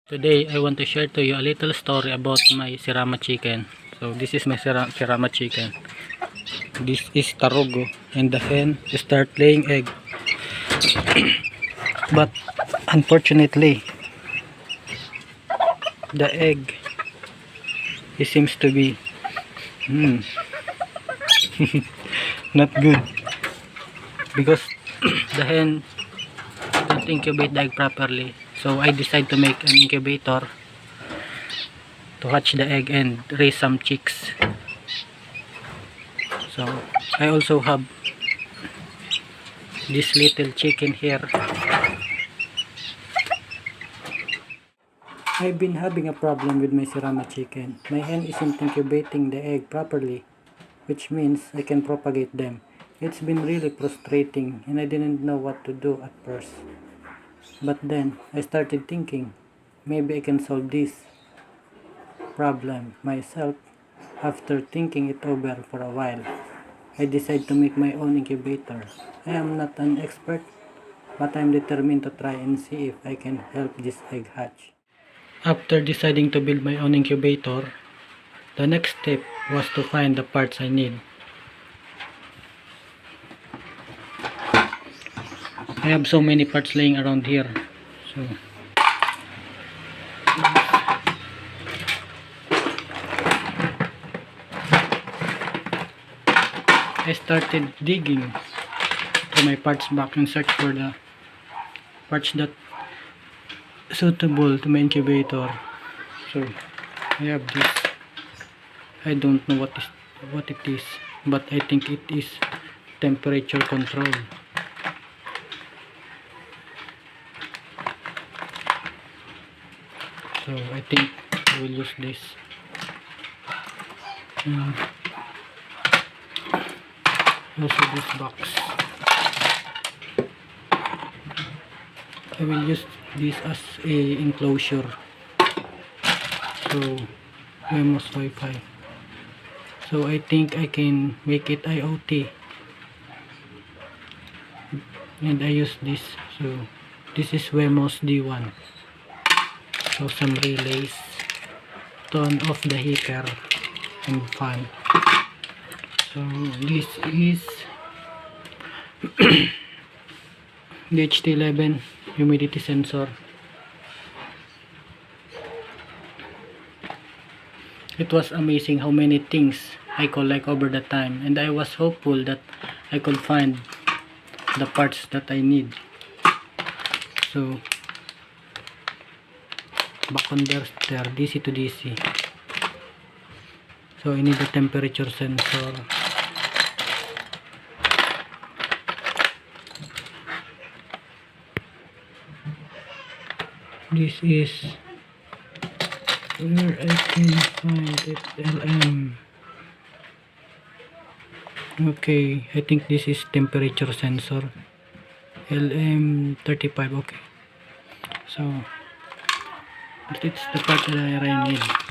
Today I want to share to you a little story about my sirama chicken. So this is my sirama chicken. This is tarugo and the hen start laying egg. But unfortunately the egg it seems to be not good because the hen don't incubate the egg properly. So I decided to make an incubator to hatch the egg and raise some chicks. So I also have this little chicken here. I've been having a problem with my sirama chicken. My hen isn't incubating the egg properly, which means I can propagate them. It's been really frustrating and I didn't know what to do at first. But then I started thinking, maybe I can solve this problem myself. After thinking it over for a while, I decided to make my own incubator. I am not an expert, but I am determined to try and see if I can help this egg hatch. After deciding to build my own incubator, the next step was to find the parts I need. I have so many parts laying around here. So I started digging to my parts back and search for the parts that suitable to my incubator. So I have this. I don't know what it is, but I think it is temperature control. So I think I will use this. Also this box. I will use this as a enclosure. So Wemos Wi-Fi. So I think I can make it IoT. And I use this. So this is Wemos D1. So some relays, turn off the heater and fan. So this is the HT11 humidity sensor. It was amazing how many things I collect over the time, and I was hopeful that I could find the parts that I need. So buck converter DC to DC. So I need a temperature sensor. This is where I can find it. LM. Okay, I think this is temperature sensor. LM35. Okay. So it's the part that I need.